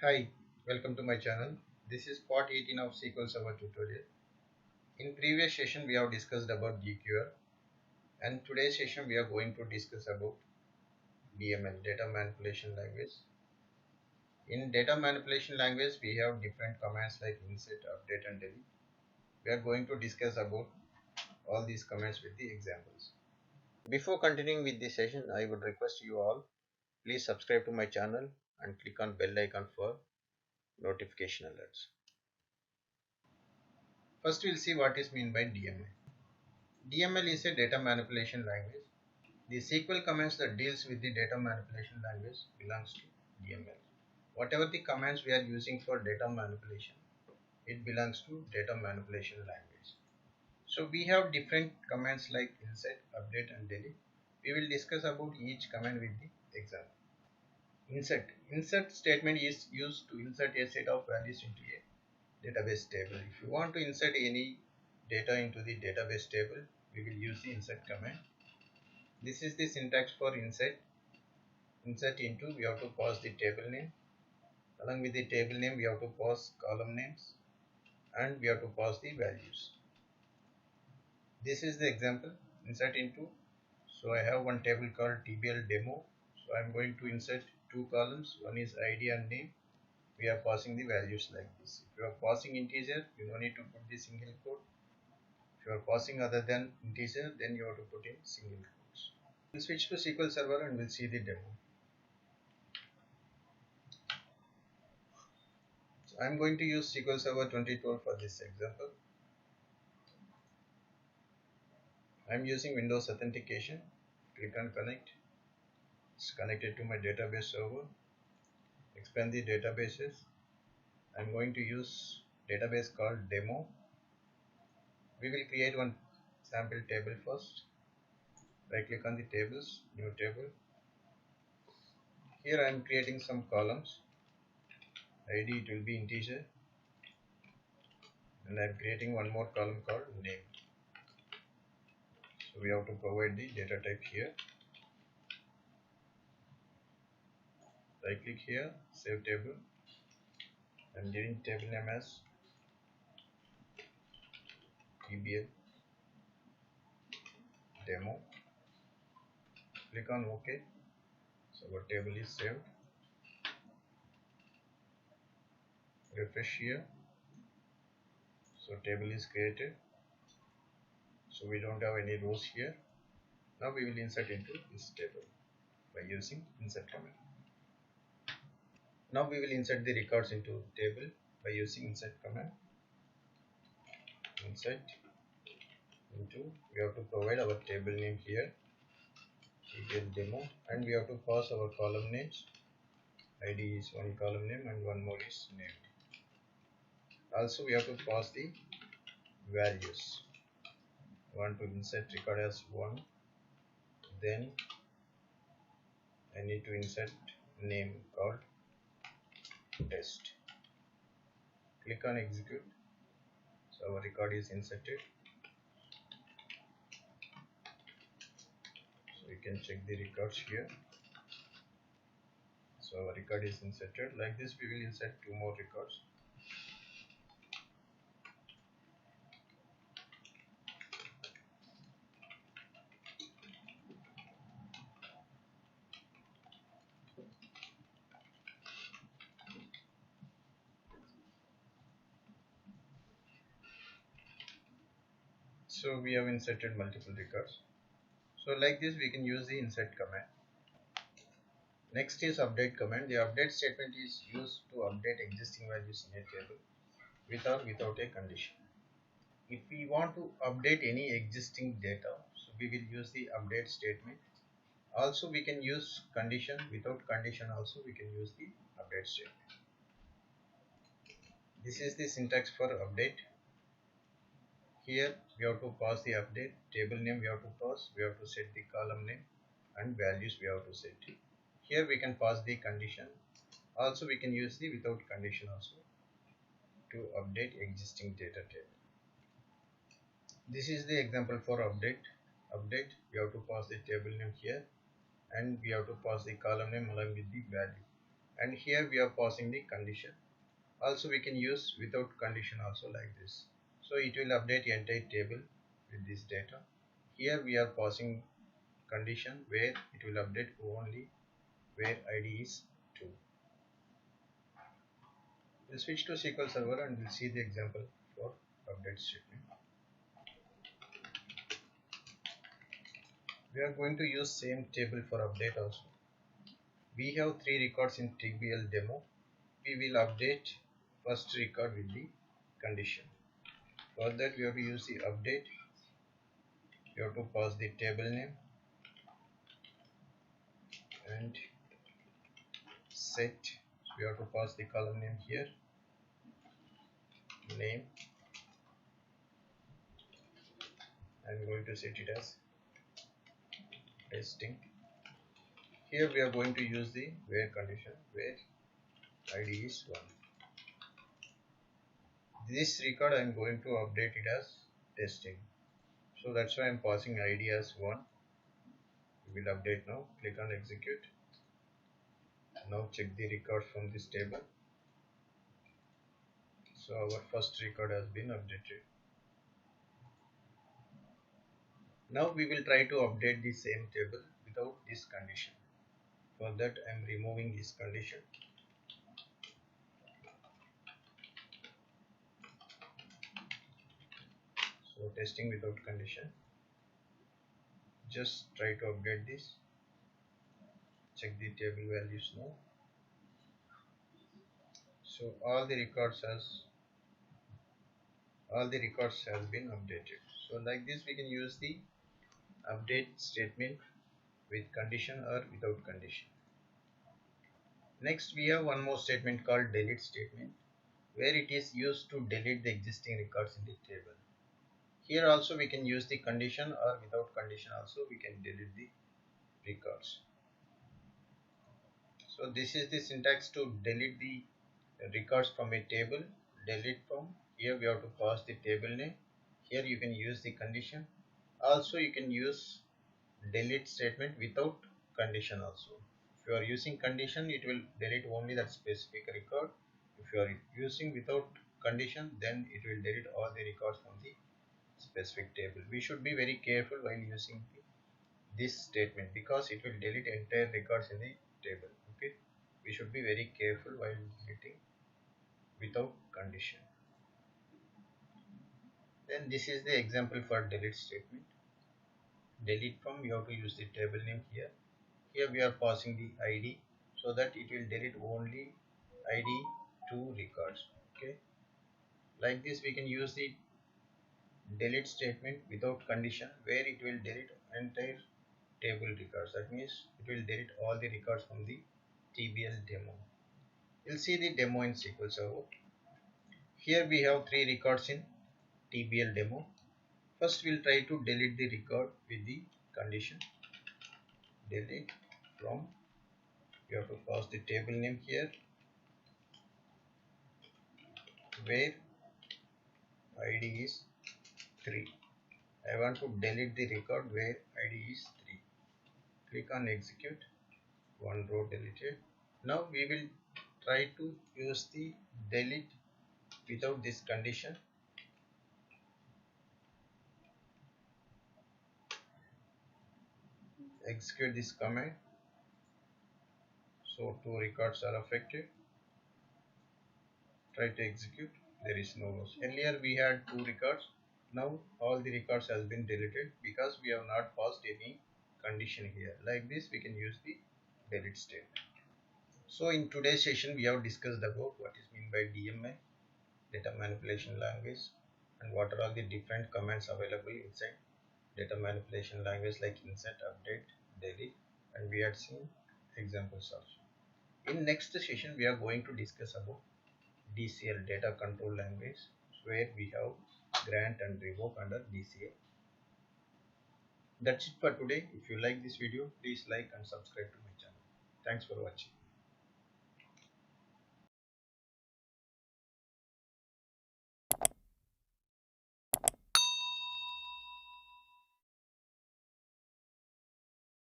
Hi, welcome to my channel. This is part 18 of SQL Server tutorial. In previous session we have discussed about DQR, and today's session we are going to discuss about DML, data manipulation language. In data manipulation language we have different commands like insert, update and delete. We are going to discuss about all these commands with the examples. Before continuing with this session, I would request you all, please subscribe to my channel and click on bell icon for notification alerts. First we'll see what is meant by DML. DML is a data manipulation language. The SQL commands that deals with the data manipulation language belongs to DML. Whatever the commands we are using for data manipulation, it belongs to data manipulation language. So we have different commands like insert, update and delete. We will discuss about each command with the example. Insert. Insert statement is used to insert a set of values into a database table. If you want to insert any data into the database table, we will use the insert command. This is the syntax for insert. Insert into, we have to pass the table name. Along with the table name, we have to pass column names and we have to pass the values. This is the example, insert into. So I have one table called TBL demo. So I am going to insert two columns. One is ID and name. We are passing the values like this. If you are passing integer, you don't need to put the single quote. If you are passing other than integer, then you have to put in single quotes. We'll switch to SQL Server and we'll see the demo. So I'm going to use SQL Server 2012 for this example. I'm using Windows Authentication. Click on connect. It's connected to my database server. Expand the databases. I'm going to use database called demo. We will create one sample table first. Right click on the tables, new table. Here I am creating some columns. ID, it will be integer, and I am creating one more column called name. So we have to provide the data type here. Right click here, save table. I am giving table name as TBL demo. Click on OK. So our table is saved. Refresh here. So table is created. So we don't have any rows here. Now we will insert into this table by using insert command. Now we will insert the records into table by using insert command. Insert into, we have to provide our table name here, TBL demo, and we have to pass our column names. ID is one column name and one more is name. Also we have to pass the values. I want to insert record as 1, then I need to insert name called test. Click on execute. So our record is inserted. So you can check the records here. So our record is inserted. Like this we will insert two more records. So we have inserted multiple records. So like this we can use the insert command. Next is update command. The update statement is used to update existing values in a table with or without a condition. If we want to update any existing data, so we will use the update statement. Also we can use condition. Without condition also we can use the update statement. This is the syntax for update. Here we have to pass the update, table name we have to pass, we have to set the column name and values we have to set. Here we can pass the condition. Also we can use the without condition also to update existing data table. This is the example for update. Update, we have to pass the table name here and we have to pass the column name along with the value. and here we are passing the condition. Also we can use without condition also like this. So it will update the entire table with this data. Here we are passing condition where it will update only where ID is 2. We'll switch to SQL Server and we'll see the example for update statement. We are going to use same table for update also. We have 3 records in TBL demo. We will update first record with the condition. For that we have to use the update. We have to pass the table name and set. We have to pass the column name here, name. I'm going to set it as testing. Here we are going to use the where condition where ID is 1. This record I am going to update it as testing. So that's why I am passing ID as 1. We will update now. Click on execute. Now check the record from this table. So our first record has been updated. Now we will try to update the same table without this condition. For that I am removing this condition. So testing without condition. Just try to update this. Check the table values now. So all the records has been updated. So like this we can use the update statement with condition or without condition. Next we have one more statement called delete statement, where it is used to delete the existing records in the table. Here also we can use the condition, or without condition also we can delete the records. So this is the syntax to delete the records from a table. Delete from, here we have to pass the table name. Here you can use the condition. Also you can use delete statement without condition also. If you are using condition, it will delete only that specific record. If you are using without condition, then it will delete all the records from the specific table. We should be very careful while using this statement because it will delete entire records in the table. Okay, we should be very careful while deleting without condition. Then this is the example for delete statement. Delete from, you have to use the table name here. Here we are passing the ID so that it will delete only ID 2 records. Okay, like this we can use the delete statement without condition where it will delete entire table records. That means it will delete all the records from the TBL demo. We'll see the demo in SQL Server. Here we have 3 records in TBL demo. First we'll try to delete the record with the condition delete from. You have to pass the table name here where ID is 3. I want to delete the record where ID is 3. Click on execute. One row deleted. Now we will try to use the delete without this condition. Execute this command. So 2 records are affected. Try to execute. There is no loss. Earlier we had 2 records. Now all the records has been deleted because we have not passed any condition here. Like this we can use the delete statement. So in today's session we have discussed about what is meant by DML, data manipulation language, and what are all the different commands available inside data manipulation language like insert, update, delete, and we had seen examples also. In next session we are going to discuss about DCL, data control language, where we have grant and revoke under DCL. That's it for today. If you like this video, please like and subscribe to my channel. Thanks for watching.